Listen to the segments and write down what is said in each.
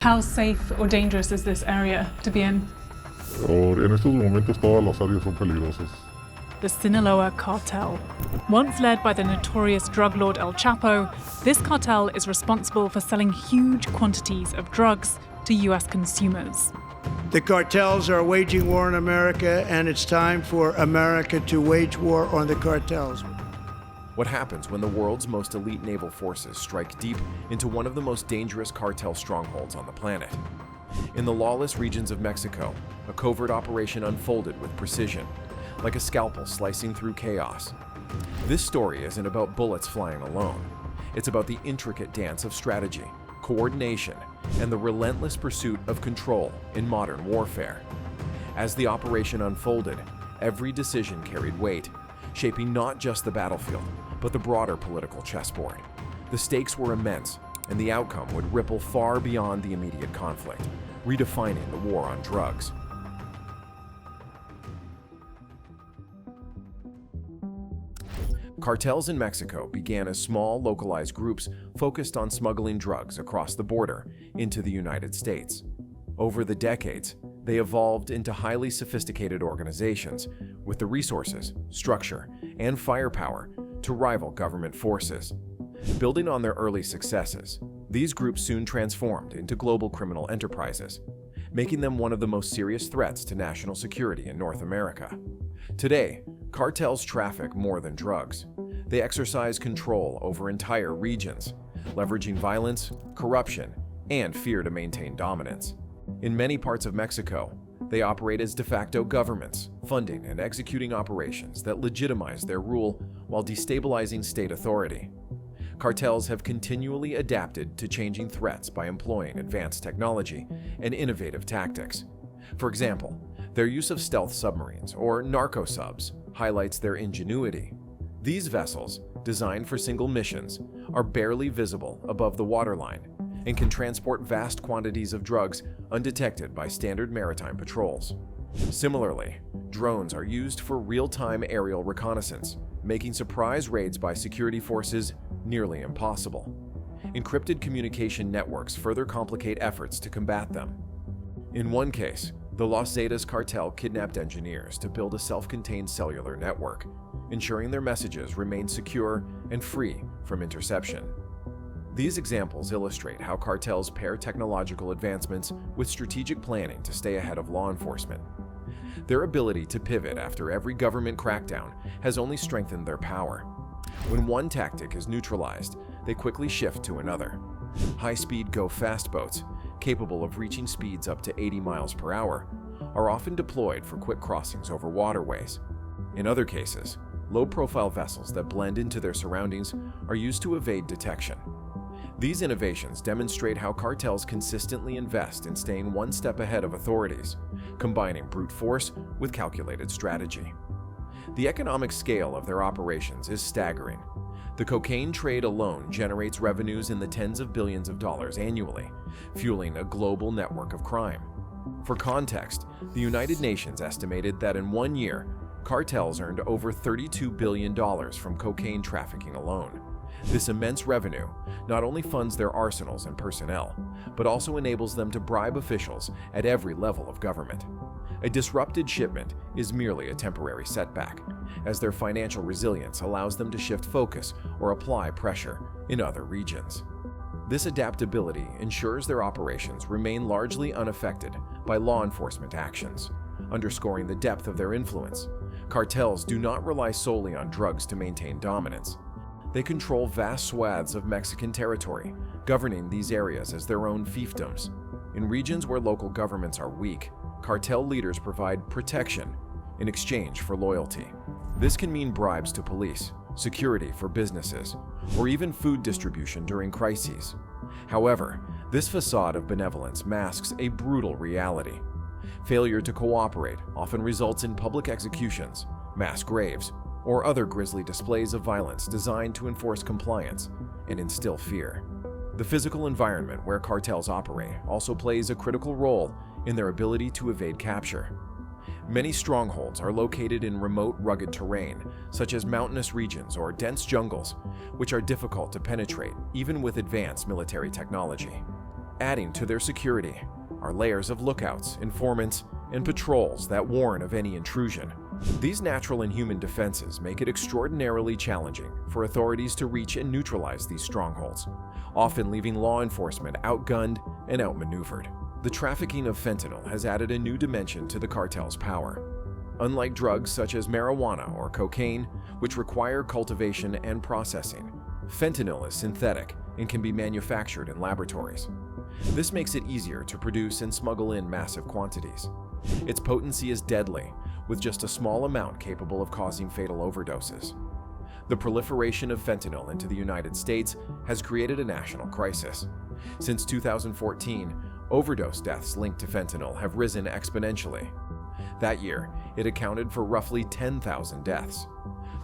How safe or dangerous is this area to be in? En estos momentos todas las áreas son peligrosas. The Sinaloa Cartel. Once led by the notorious drug lord El Chapo, this cartel is responsible for selling huge quantities of drugs to US consumers. The cartels are waging war on America, and it's time for America to wage war on the cartels. What happens when the world's most elite naval forces strike deep into one of the most dangerous cartel strongholds on the planet? In the lawless regions of Mexico, a covert operation unfolded with precision, like a scalpel slicing through chaos. This story isn't about bullets flying alone. It's about the intricate dance of strategy, coordination, and the relentless pursuit of control in modern warfare. As the operation unfolded, every decision carried weight, shaping not just the battlefield, but the broader political chessboard. The stakes were immense, and the outcome would ripple far beyond the immediate conflict, redefining the war on drugs. Cartels in Mexico began as small, localized groups focused on smuggling drugs across the border into the United States. Over the decades, they evolved into highly sophisticated organizations with the resources, structure, and firepower to rival government forces. Building on their early successes, these groups soon transformed into global criminal enterprises, making them one of the most serious threats to national security in North America. Today, cartels traffic more than drugs. They exercise control over entire regions, leveraging violence, corruption, and fear to maintain dominance. In many parts of Mexico, they operate as de facto governments, funding and executing operations that legitimize their rule while destabilizing state authority. Cartels have continually adapted to changing threats by employing advanced technology and innovative tactics. For example, their use of stealth submarines, or narco-subs, highlights their ingenuity. These vessels, designed for single missions, are barely visible above the waterline and can transport vast quantities of drugs undetected by standard maritime patrols. Similarly, drones are used for real-time aerial reconnaissance, making surprise raids by security forces nearly impossible. Encrypted communication networks further complicate efforts to combat them. In one case, the Los Zetas cartel kidnapped engineers to build a self-contained cellular network, ensuring their messages remain secure and free from interception. These examples illustrate how cartels pair technological advancements with strategic planning to stay ahead of law enforcement. Their ability to pivot after every government crackdown has only strengthened their power. When one tactic is neutralized, they quickly shift to another. High-speed go-fast boats, capable of reaching speeds up to 80 miles per hour, are often deployed for quick crossings over waterways. In other cases, low-profile vessels that blend into their surroundings are used to evade detection. These innovations demonstrate how cartels consistently invest in staying one step ahead of authorities, combining brute force with calculated strategy. The economic scale of their operations is staggering. The cocaine trade alone generates revenues in the tens of billions of dollars annually, fueling a global network of crime. For context, the United Nations estimated that in 1 year, cartels earned over $32 billion from cocaine trafficking alone. This immense revenue not only funds their arsenals and personnel, but also enables them to bribe officials at every level of government. A disrupted shipment is merely a temporary setback, as their financial resilience allows them to shift focus or apply pressure in other regions. This adaptability ensures their operations remain largely unaffected by law enforcement actions, underscoring the depth of their influence. Cartels do not rely solely on drugs to maintain dominance. They control vast swaths of Mexican territory, governing these areas as their own fiefdoms. In regions where local governments are weak, cartel leaders provide protection in exchange for loyalty. This can mean bribes to police, security for businesses, or even food distribution during crises. However, this facade of benevolence masks a brutal reality. Failure to cooperate often results in public executions, mass graves, or other grisly displays of violence designed to enforce compliance and instill fear. The physical environment where cartels operate also plays a critical role in their ability to evade capture. Many strongholds are located in remote, rugged terrain, such as mountainous regions or dense jungles, which are difficult to penetrate even with advanced military technology. Adding to their security are layers of lookouts, informants, and patrols that warn of any intrusion. These natural and human defenses make it extraordinarily challenging for authorities to reach and neutralize these strongholds, often leaving law enforcement outgunned and outmaneuvered. The trafficking of fentanyl has added a new dimension to the cartel's power. Unlike drugs such as marijuana or cocaine, which require cultivation and processing, fentanyl is synthetic and can be manufactured in laboratories. This makes it easier to produce and smuggle in massive quantities. Its potency is deadly, with just a small amount capable of causing fatal overdoses. The proliferation of fentanyl into the United States has created a national crisis. Since 2014, overdose deaths linked to fentanyl have risen exponentially. That year, it accounted for roughly 10,000 deaths.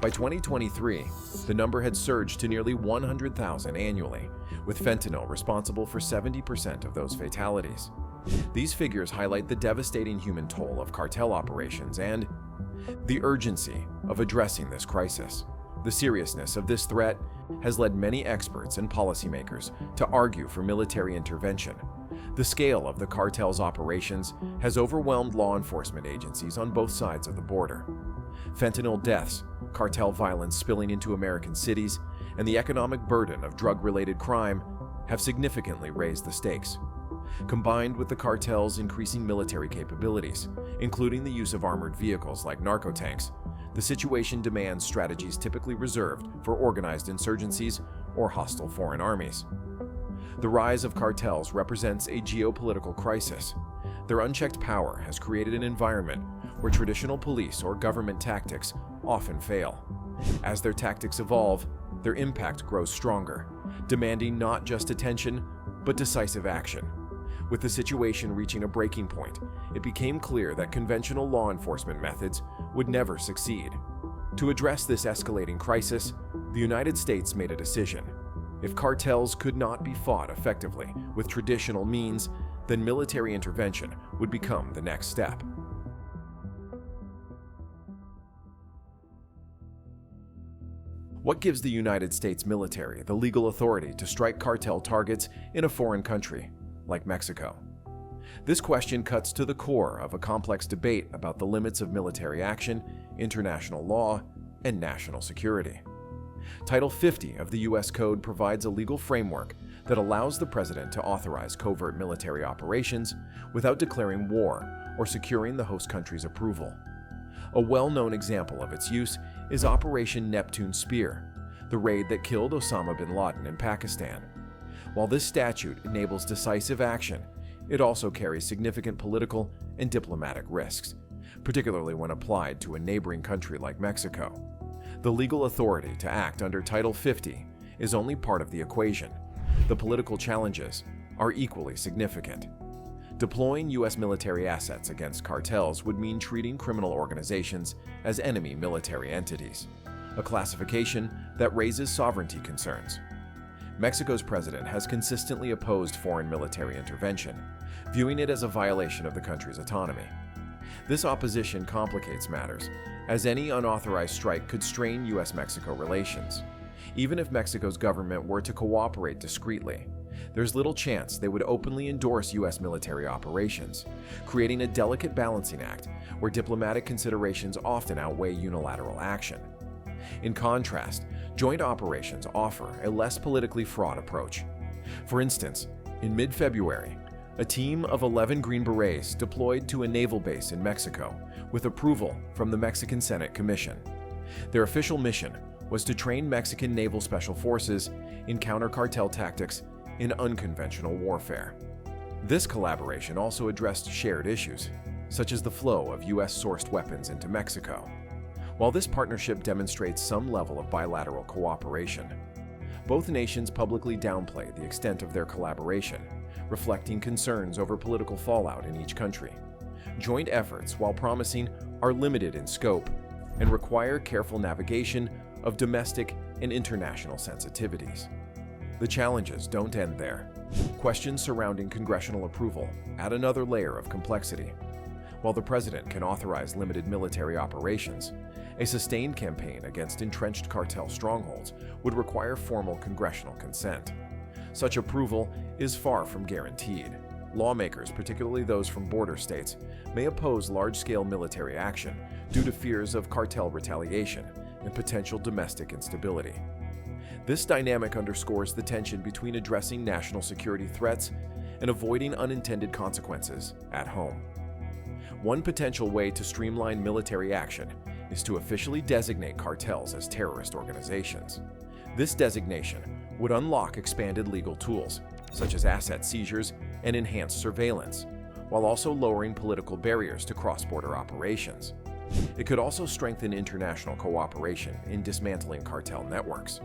By 2023, the number had surged to nearly 100,000 annually, with fentanyl responsible for 70% of those fatalities. These figures highlight the devastating human toll of cartel operations and the urgency of addressing this crisis. The seriousness of this threat has led many experts and policymakers to argue for military intervention. The scale of the cartel's operations has overwhelmed law enforcement agencies on both sides of the border. Fentanyl deaths, cartel violence spilling into American cities, and the economic burden of drug-related crime have significantly raised the stakes. Combined with the cartel's increasing military capabilities, including the use of armored vehicles like narco-tanks, the situation demands strategies typically reserved for organized insurgencies or hostile foreign armies. The rise of cartels represents a geopolitical crisis. Their unchecked power has created an environment where traditional police or government tactics often fail. As their tactics evolve, their impact grows stronger, demanding not just attention, but decisive action. With the situation reaching a breaking point, it became clear that conventional law enforcement methods would never succeed. To address this escalating crisis, the United States made a decision. If cartels could not be fought effectively with traditional means, then military intervention would become the next step. What gives the United States military the legal authority to strike cartel targets in a foreign country, like Mexico? This question cuts to the core of a complex debate about the limits of military action, international law, and national security. Title 50 of the U.S. Code provides a legal framework that allows the president to authorize covert military operations without declaring war or securing the host country's approval. A well-known example of its use is Operation Neptune Spear, the raid that killed Osama bin Laden in Pakistan. While this statute enables decisive action, it also carries significant political and diplomatic risks, particularly when applied to a neighboring country like Mexico. The legal authority to act under Title 50 is only part of the equation. The political challenges are equally significant. Deploying U.S. military assets against cartels would mean treating criminal organizations as enemy military entities, a classification that raises sovereignty concerns. Mexico's president has consistently opposed foreign military intervention, viewing it as a violation of the country's autonomy. This opposition complicates matters, as any unauthorized strike could strain U.S.-Mexico relations. Even if Mexico's government were to cooperate discreetly, there's little chance they would openly endorse U.S. military operations, creating a delicate balancing act where diplomatic considerations often outweigh unilateral action. In contrast, joint operations offer a less politically fraught approach. For instance, in mid-February, a team of 11 Green Berets deployed to a naval base in Mexico with approval from the Mexican Senate Commission. Their official mission was to train Mexican naval special forces in counter-cartel tactics in unconventional warfare. This collaboration also addressed shared issues, such as the flow of U.S.-sourced weapons into Mexico. While this partnership demonstrates some level of bilateral cooperation, both nations publicly downplay the extent of their collaboration, reflecting concerns over political fallout in each country. Joint efforts, while promising, are limited in scope and require careful navigation of domestic and international sensitivities. The challenges don't end there. Questions surrounding congressional approval add another layer of complexity. While the president can authorize limited military operations, a sustained campaign against entrenched cartel strongholds would require formal congressional consent. Such approval is far from guaranteed. Lawmakers, particularly those from border states, may oppose large-scale military action due to fears of cartel retaliation and potential domestic instability. This dynamic underscores the tension between addressing national security threats and avoiding unintended consequences at home. One potential way to streamline military action is to officially designate cartels as terrorist organizations. This designation would unlock expanded legal tools, such as asset seizures and enhanced surveillance, while also lowering political barriers to cross-border operations. It could also strengthen international cooperation in dismantling cartel networks.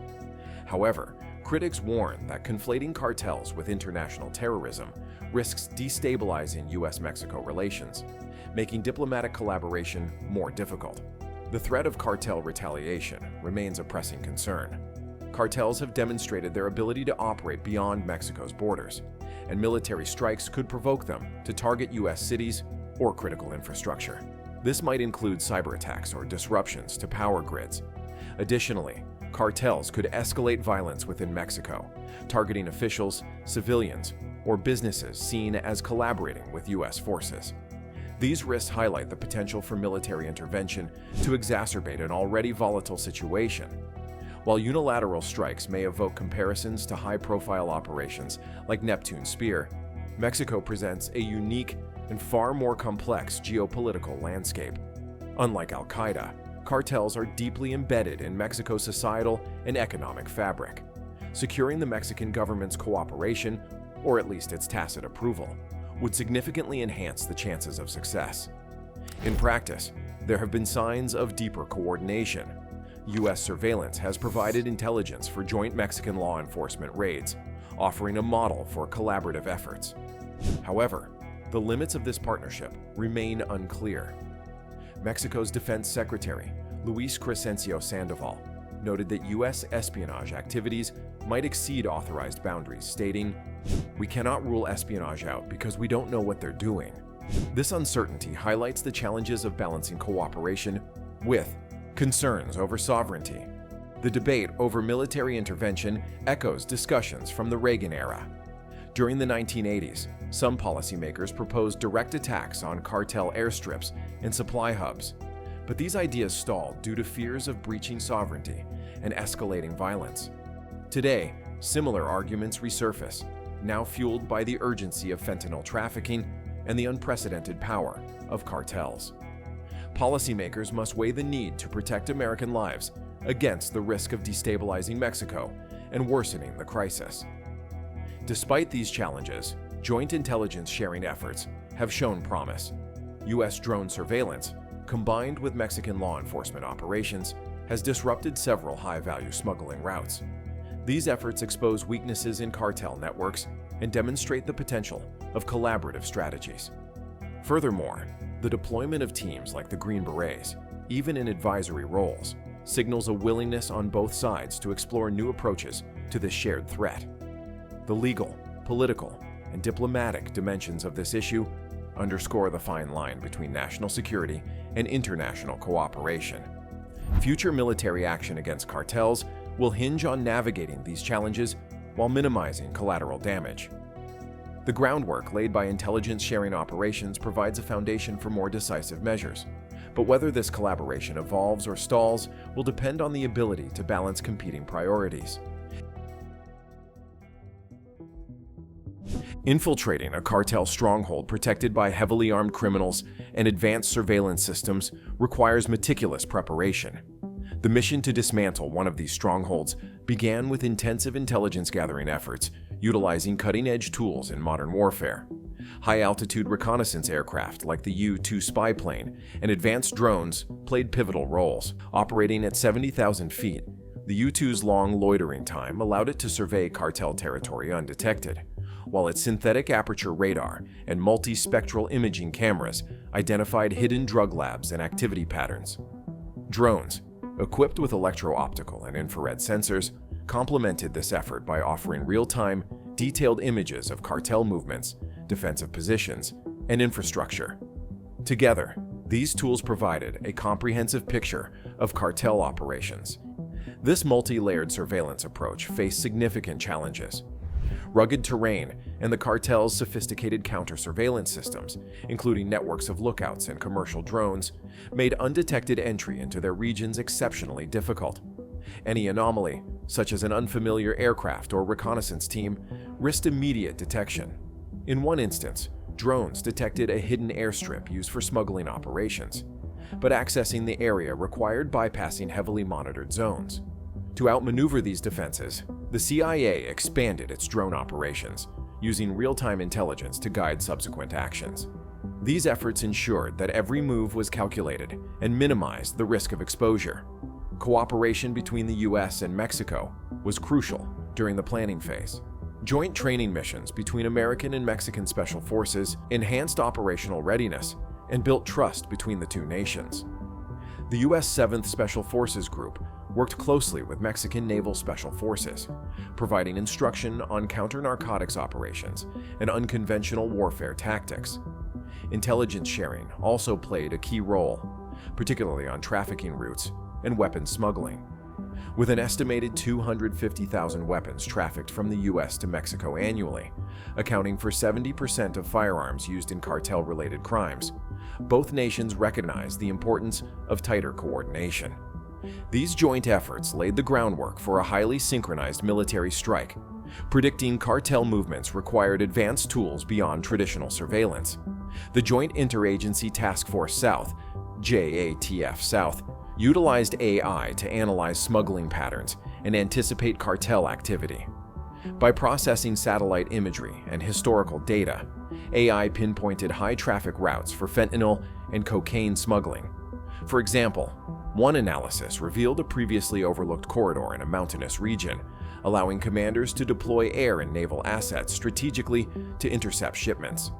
However, critics warn that conflating cartels with international terrorism risks destabilizing U.S.-Mexico relations, making diplomatic collaboration more difficult. The threat of cartel retaliation remains a pressing concern. Cartels have demonstrated their ability to operate beyond Mexico's borders, and military strikes could provoke them to target U.S. cities or critical infrastructure. This might include cyber attacks or disruptions to power grids. Additionally, cartels could escalate violence within Mexico, targeting officials, civilians, or businesses seen as collaborating with U.S. forces. These risks highlight the potential for military intervention to exacerbate an already volatile situation. While unilateral strikes may evoke comparisons to high-profile operations like Neptune's Spear, Mexico presents a unique and far more complex geopolitical landscape. Unlike Al-Qaeda, cartels are deeply embedded in Mexico's societal and economic fabric. Securing the Mexican government's cooperation, or at least its tacit approval, would significantly enhance the chances of success. In practice, there have been signs of deeper coordination. U.S. surveillance has provided intelligence for joint Mexican law enforcement raids, offering a model for collaborative efforts. However, the limits of this partnership remain unclear. Mexico's Defense Secretary, Luis Crescencio Sandoval, noted that U.S. espionage activities might exceed authorized boundaries, stating, "We cannot rule espionage out because we don't know what they're doing." This uncertainty highlights the challenges of balancing cooperation with concerns over sovereignty. The debate over military intervention echoes discussions from the Reagan era. During the 1980s, some policymakers proposed direct attacks on cartel airstrips and supply hubs, but these ideas stalled due to fears of breaching sovereignty and escalating violence. Today, similar arguments resurface, now fueled by the urgency of fentanyl trafficking and the unprecedented power of cartels. Policymakers must weigh the need to protect American lives against the risk of destabilizing Mexico and worsening the crisis. Despite these challenges, joint intelligence sharing efforts have shown promise. U.S. drone surveillance, combined with Mexican law enforcement operations, has disrupted several high-value smuggling routes. These efforts expose weaknesses in cartel networks and demonstrate the potential of collaborative strategies. Furthermore, the deployment of teams like the Green Berets, even in advisory roles, signals a willingness on both sides to explore new approaches to this shared threat. The legal, political, and diplomatic dimensions of this issue underscore the fine line between national security and international cooperation. Future military action against cartels will hinge on navigating these challenges while minimizing collateral damage. The groundwork laid by intelligence sharing operations provides a foundation for more decisive measures, but whether this collaboration evolves or stalls will depend on the ability to balance competing priorities. Infiltrating a cartel stronghold protected by heavily armed criminals and advanced surveillance systems requires meticulous preparation. The mission to dismantle one of these strongholds began with intensive intelligence gathering efforts, utilizing cutting-edge tools in modern warfare. High-altitude reconnaissance aircraft like the U-2 spy plane and advanced drones played pivotal roles. Operating at 70,000 feet, the U-2's long loitering time allowed it to survey cartel territory undetected, while its synthetic aperture radar and multispectral imaging cameras identified hidden drug labs and activity patterns. Drones, equipped with electro-optical and infrared sensors, complemented this effort by offering real-time, detailed images of cartel movements, defensive positions, and infrastructure. Together, these tools provided a comprehensive picture of cartel operations. This multi-layered surveillance approach faced significant challenges. Rugged terrain and the cartel's sophisticated counter-surveillance systems, including networks of lookouts and commercial drones, made undetected entry into their regions exceptionally difficult. Any anomaly, such as an unfamiliar aircraft or reconnaissance team, risked immediate detection. In one instance, drones detected a hidden airstrip used for smuggling operations, but accessing the area required bypassing heavily monitored zones. To outmaneuver these defenses, the CIA expanded its drone operations, using real-time intelligence to guide subsequent actions. These efforts ensured that every move was calculated and minimized the risk of exposure. Cooperation between the US and Mexico was crucial during the planning phase. Joint training missions between American and Mexican special forces enhanced operational readiness and built trust between the two nations. The U.S. 7th Special Forces Group worked closely with Mexican Naval Special Forces, providing instruction on counter-narcotics operations and unconventional warfare tactics. Intelligence sharing also played a key role, particularly on trafficking routes and weapons smuggling. With an estimated 250,000 weapons trafficked from the U.S. to Mexico annually, accounting for 70% of firearms used in cartel-related crimes, both nations recognized the importance of tighter coordination. These joint efforts laid the groundwork for a highly synchronized military strike. Predicting cartel movements required advanced tools beyond traditional surveillance. The Joint Interagency Task Force South, JATF South, utilized AI to analyze smuggling patterns and anticipate cartel activity. By processing satellite imagery and historical data, AI pinpointed high-traffic routes for fentanyl and cocaine smuggling. For example, one analysis revealed a previously overlooked corridor in a mountainous region, allowing commanders to deploy air and naval assets strategically to intercept shipments.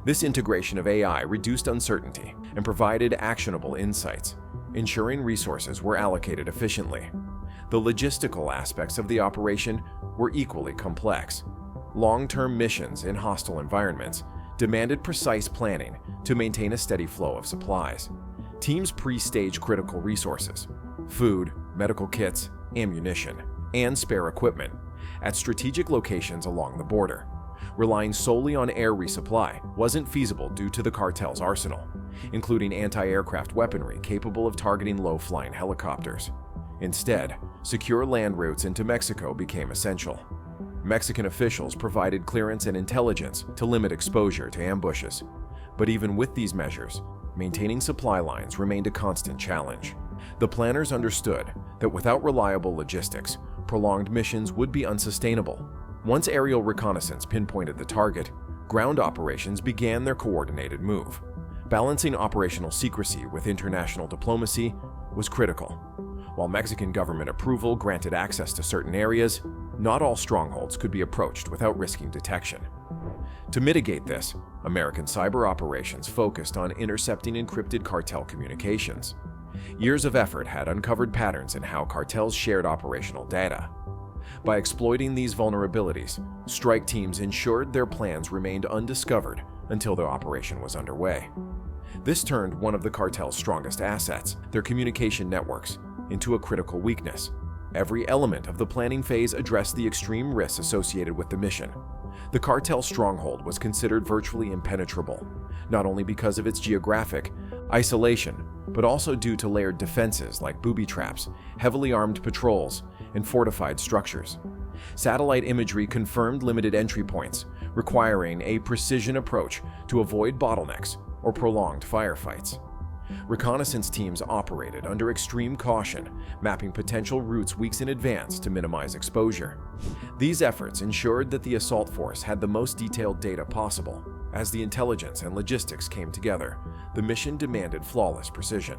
This integration of AI reduced uncertainty and provided actionable insights, ensuring resources were allocated efficiently. The logistical aspects of the operation were equally complex. Long-term missions in hostile environments demanded precise planning to maintain a steady flow of supplies. Teams pre-stage critical resources, food, medical kits, ammunition, and spare equipment at strategic locations along the border. Relying solely on air resupply wasn't feasible due to the cartel's arsenal, including anti-aircraft weaponry capable of targeting low-flying helicopters. Instead, secure land routes into Mexico became essential. Mexican officials provided clearance and intelligence to limit exposure to ambushes. But even with these measures, maintaining supply lines remained a constant challenge. The planners understood that without reliable logistics, prolonged missions would be unsustainable. Once aerial reconnaissance pinpointed the target, ground operations began their coordinated move. Balancing operational secrecy with international diplomacy was critical. While Mexican government approval granted access to certain areas, not all strongholds could be approached without risking detection. To mitigate this, American cyber operations focused on intercepting encrypted cartel communications. Years of effort had uncovered patterns in how cartels shared operational data. By exploiting these vulnerabilities, strike teams ensured their plans remained undiscovered until their operation was underway. This turned one of the cartel's strongest assets, their communication networks, into a critical weakness. Every element of the planning phase addressed the extreme risks associated with the mission. The Cartel Stronghold was considered virtually impenetrable, not only because of its geographic isolation, but also due to layered defenses like booby traps, heavily armed patrols, and fortified structures. Satellite imagery confirmed limited entry points, requiring a precision approach to avoid bottlenecks or prolonged firefights. Reconnaissance teams operated under extreme caution, mapping potential routes weeks in advance to minimize exposure. These efforts ensured that the assault force had the most detailed data possible. As the intelligence and logistics came together, the mission demanded flawless precision.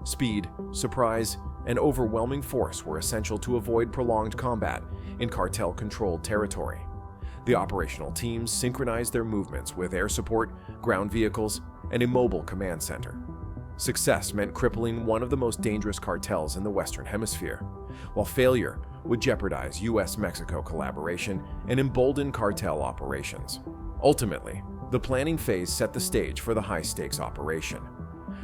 Speed, surprise, and overwhelming force were essential to avoid prolonged combat in cartel-controlled territory. The operational teams synchronized their movements with air support, ground vehicles, and a mobile command center. Success meant crippling one of the most dangerous cartels in the Western Hemisphere, while failure would jeopardize US-Mexico collaboration and embolden cartel operations. Ultimately, the planning phase set the stage for the high-stakes operation.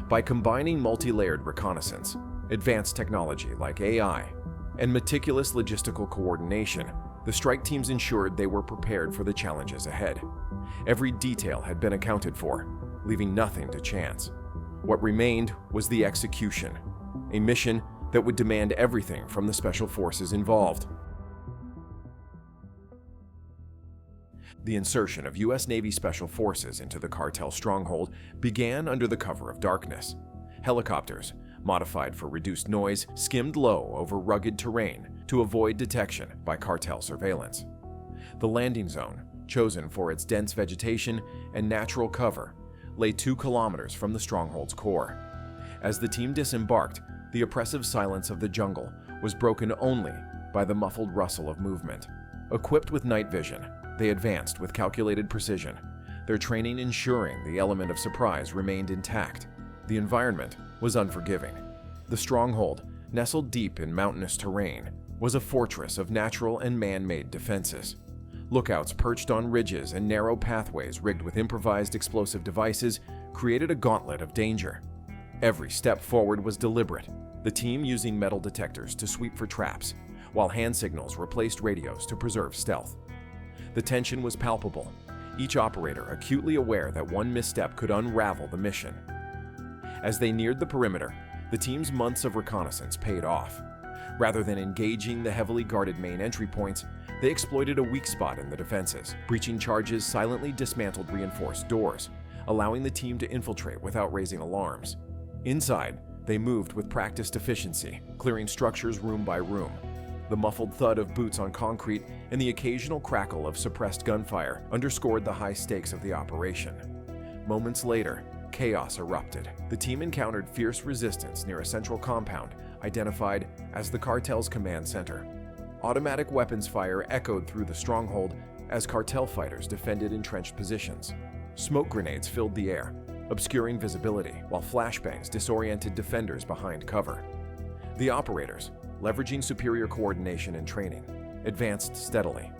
By combining multi-layered reconnaissance, advanced technology like AI, and meticulous logistical coordination, The strike teams ensured they were prepared for the challenges ahead. Every detail had been accounted for, leaving nothing to chance. What remained was the execution, a mission that would demand everything from the special forces involved. The insertion of U.S. Navy Special Forces into the Cartel Stronghold began under the cover of darkness. Helicopters, modified for reduced noise, skimmed low over rugged terrain to avoid detection by cartel surveillance. The landing zone, chosen for its dense vegetation and natural cover, lay 2 kilometers from the stronghold's core. As the team disembarked, the oppressive silence of the jungle was broken only by the muffled rustle of movement. Equipped with night vision, they advanced with calculated precision, their training ensuring the element of surprise remained intact. The environment was unforgiving. The stronghold, nestled deep in mountainous terrain, was a fortress of natural and man-made defenses. Lookouts perched on ridges and narrow pathways rigged with improvised explosive devices created a gauntlet of danger. Every step forward was deliberate, the team using metal detectors to sweep for traps, while hand signals replaced radios to preserve stealth. The tension was palpable, each operator acutely aware that one misstep could unravel the mission. As they neared the perimeter, the team's months of reconnaissance paid off. Rather than engaging the heavily guarded main entry points, they exploited a weak spot in the defenses. Breaching charges silently dismantled reinforced doors, allowing the team to infiltrate without raising alarms. Inside, they moved with practiced efficiency, clearing structures room by room. The muffled thud of boots on concrete and the occasional crackle of suppressed gunfire underscored the high stakes of the operation. Moments later, chaos erupted. The team encountered fierce resistance near a central compound identified as the cartel's command center. Automatic weapons fire echoed through the stronghold as cartel fighters defended entrenched positions. Smoke grenades filled the air, obscuring visibility, while flashbangs disoriented defenders behind cover. The operators, leveraging superior coordination and training, advanced steadily.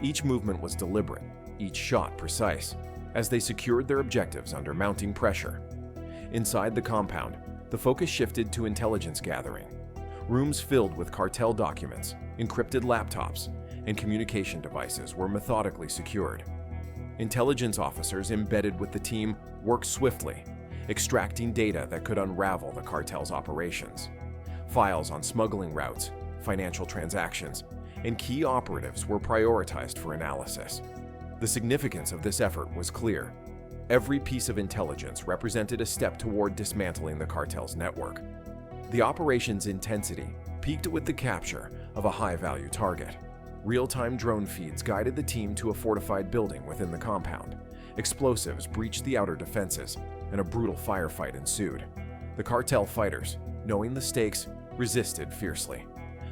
Each movement was deliberate, each shot precise, as they secured their objectives under mounting pressure. Inside the compound, the focus shifted to intelligence gathering. Rooms filled with cartel documents, encrypted laptops, and communication devices were methodically secured. Intelligence officers embedded with the team worked swiftly, extracting data that could unravel the cartel's operations. Files on smuggling routes, financial transactions, and key operatives were prioritized for analysis. The significance of this effort was clear. Every piece of intelligence represented a step toward dismantling the cartel's network. The operation's intensity peaked with the capture of a high-value target. Real-time drone feeds guided the team to a fortified building within the compound. Explosives breached the outer defenses, and a brutal firefight ensued. The cartel fighters, knowing the stakes, resisted fiercely.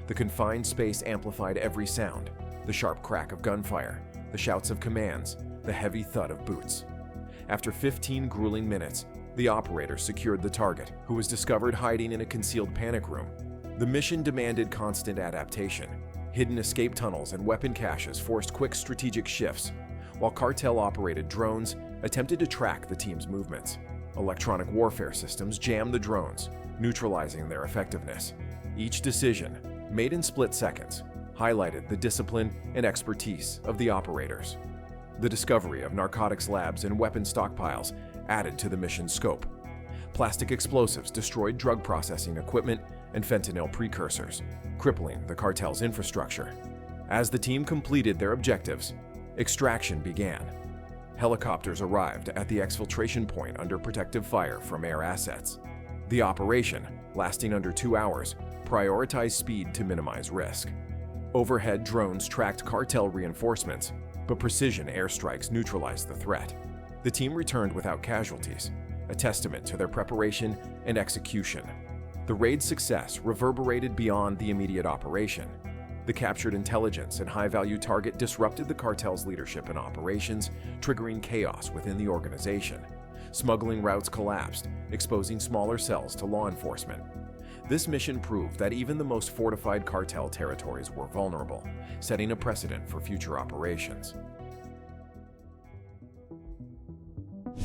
The confined space amplified every sound, the sharp crack of gunfire, the shouts of commands, the heavy thud of boots. After 15 grueling minutes, the operator secured the target, who was discovered hiding in a concealed panic room. The mission demanded constant adaptation. Hidden escape tunnels and weapon caches forced quick strategic shifts, while cartel-operated drones attempted to track the team's movements. Electronic warfare systems jammed the drones, neutralizing their effectiveness. Each decision, made in split seconds, highlighted the discipline and expertise of the operators. The discovery of narcotics labs and weapon stockpiles added to the mission's scope. Plastic explosives destroyed drug processing equipment and fentanyl precursors, crippling the cartel's infrastructure. As the team completed their objectives, extraction began. Helicopters arrived at the exfiltration point under protective fire from air assets. The operation, lasting under 2 hours, prioritized speed to minimize risk. Overhead drones tracked cartel reinforcements, but precision airstrikes neutralized the threat. The team returned without casualties, a testament to their preparation and execution. The raid's success reverberated beyond the immediate operation. The captured intelligence and high-value target disrupted the cartel's leadership and operations, triggering chaos within the organization. Smuggling routes collapsed, exposing smaller cells to law enforcement. This mission proved that even the most fortified cartel territories were vulnerable, setting a precedent for future operations.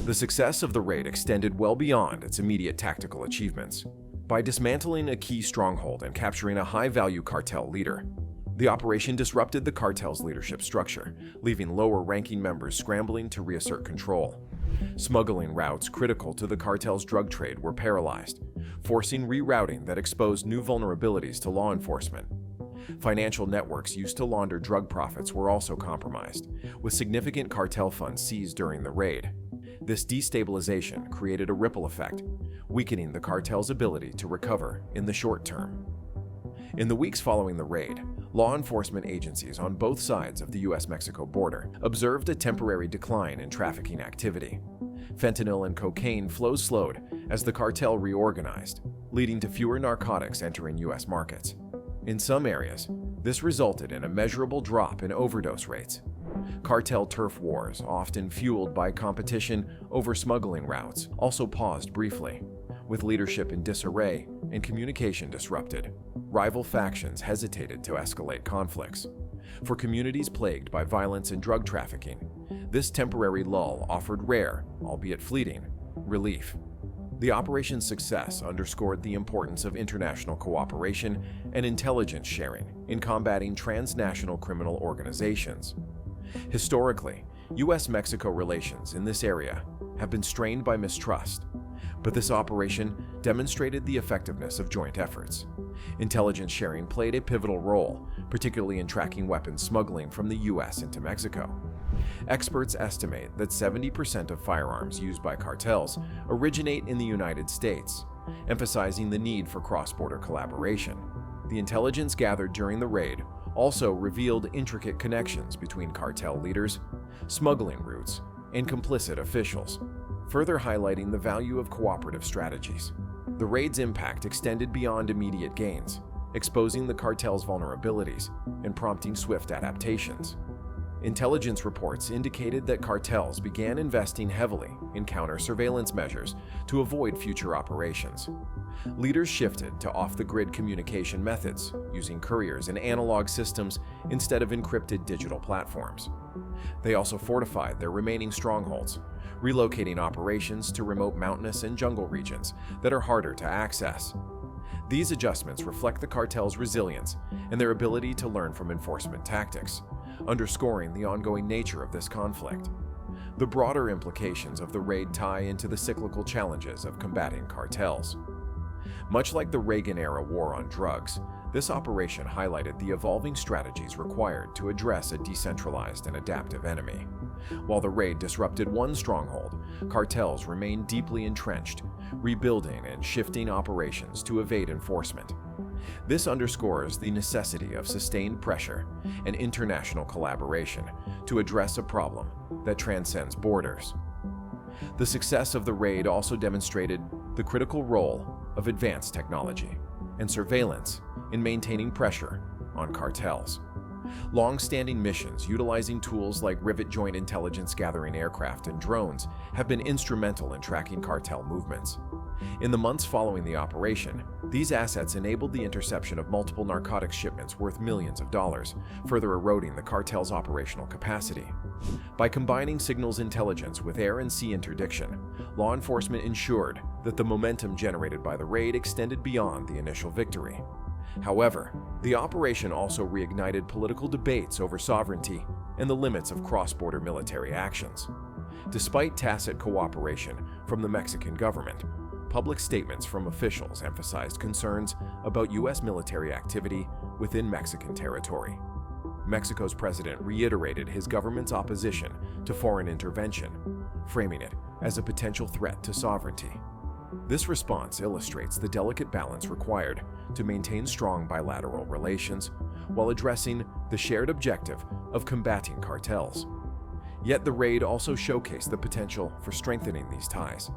The success of the raid extended well beyond its immediate tactical achievements. By dismantling a key stronghold and capturing a high-value cartel leader, The operation disrupted the cartel's leadership structure, leaving lower-ranking members scrambling to reassert control. Smuggling routes critical to the cartel's drug trade were paralyzed, forcing rerouting that exposed new vulnerabilities to law enforcement. Financial networks used to launder drug profits were also compromised, with significant cartel funds seized during the raid. This destabilization created a ripple effect, weakening the cartel's ability to recover in the short term. In the weeks following the raid, law enforcement agencies on both sides of the US-Mexico border observed a temporary decline in trafficking activity. Fentanyl and cocaine flows slowed as the cartel reorganized, leading to fewer narcotics entering US markets. In some areas, this resulted in a measurable drop in overdose rates. Cartel turf wars, often fueled by competition over smuggling routes, also paused briefly. With leadership in disarray and communication disrupted, rival factions hesitated to escalate conflicts. For communities plagued by violence and drug trafficking, this temporary lull offered rare, albeit fleeting, relief. The operation's success underscored the importance of international cooperation and intelligence sharing in combating transnational criminal organizations. Historically, US-Mexico relations in this area have been strained by mistrust, but this operation demonstrated the effectiveness of joint efforts. Intelligence sharing played a pivotal role, particularly in tracking weapons smuggling from the US into Mexico. Experts estimate that 70% of firearms used by cartels originate in the United States, emphasizing the need for cross-border collaboration. The intelligence gathered during the raid also revealed intricate connections between cartel leaders, smuggling routes, and complicit officials, further highlighting the value of cooperative strategies. The raid's impact extended beyond immediate gains, exposing the cartel's vulnerabilities and prompting swift adaptations. Intelligence reports indicated that cartels began investing heavily in counter-surveillance measures to avoid future operations. Leaders shifted to off-the-grid communication methods, using couriers and analog systems instead of encrypted digital platforms. They also fortified their remaining strongholds, relocating operations to remote mountainous and jungle regions that are harder to access. These adjustments reflect the cartel's resilience and their ability to learn from enforcement tactics, underscoring the ongoing nature of this conflict. The broader implications of the raid tie into the cyclical challenges of combating cartels. Much like the Reagan-era war on drugs, this operation highlighted the evolving strategies required to address a decentralized and adaptive enemy. While the raid disrupted one stronghold, cartels remained deeply entrenched, rebuilding and shifting operations to evade enforcement. This underscores the necessity of sustained pressure and international collaboration to address a problem that transcends borders. The success of the raid also demonstrated the critical role of advanced technology and surveillance in maintaining pressure on cartels. Long-standing missions utilizing tools like rivet joint intelligence gathering aircraft and drones have been instrumental in tracking cartel movements. In the months following the operation, these assets enabled the interception of multiple narcotics shipments worth millions of dollars, further eroding the cartel's operational capacity. By combining signals intelligence with air and sea interdiction, law enforcement ensured that the momentum generated by the raid extended beyond the initial victory. However, the operation also reignited political debates over sovereignty and the limits of cross-border military actions. Despite tacit cooperation from the Mexican government, public statements from officials emphasized concerns about U.S. military activity within Mexican territory. Mexico's president reiterated his government's opposition to foreign intervention, framing it as a potential threat to sovereignty. This response illustrates the delicate balance required to maintain strong bilateral relations while addressing the shared objective of combating cartels. Yet the raid also showcased the potential for strengthening these ties,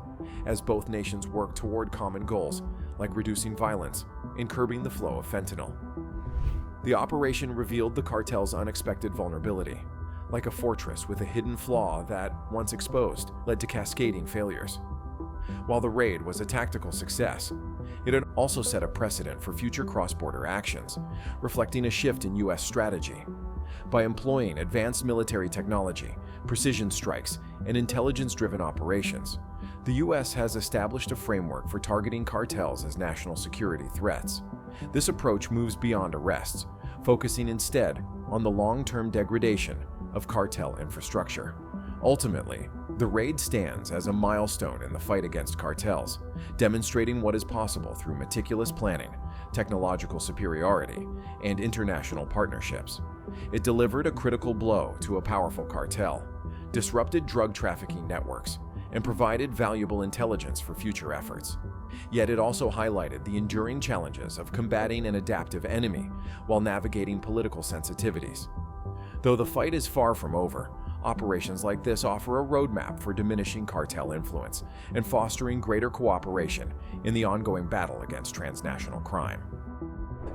as both nations work toward common goals like reducing violence and curbing the flow of fentanyl. The operation revealed the cartel's unexpected vulnerability, like a fortress with a hidden flaw that, once exposed, led to cascading failures. While the raid was a tactical success, it had also set a precedent for future cross-border actions, reflecting a shift in U.S. strategy. By employing advanced military technology, precision strikes, and intelligence-driven operations, the U.S. has established a framework for targeting cartels as national security threats. This approach moves beyond arrests, focusing instead on the long-term degradation of cartel infrastructure. Ultimately, the raid stands as a milestone in the fight against cartels, demonstrating what is possible through meticulous planning, technological superiority, and international partnerships. It delivered a critical blow to a powerful cartel, disrupted drug trafficking networks, and provided valuable intelligence for future efforts. Yet it also highlighted the enduring challenges of combating an adaptive enemy while navigating political sensitivities. Though the fight is far from over, operations like this offer a roadmap for diminishing cartel influence and fostering greater cooperation in the ongoing battle against transnational crime.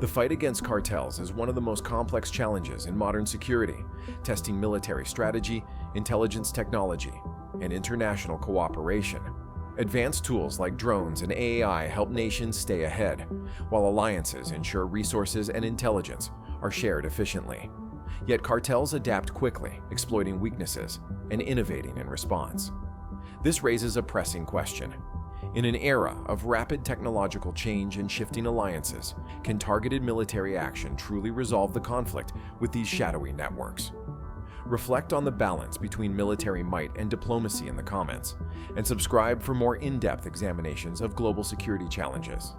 The fight against cartels is one of the most complex challenges in modern security, testing military strategy, intelligence technology, and international cooperation. Advanced tools like drones and AI help nations stay ahead, while alliances ensure resources and intelligence are shared efficiently. Yet cartels adapt quickly, exploiting weaknesses and innovating in response. This raises a pressing question. In an era of rapid technological change and shifting alliances, can targeted military action truly resolve the conflict with these shadowy networks? Reflect on the balance between military might and diplomacy in the comments, and subscribe for more in-depth examinations of global security challenges.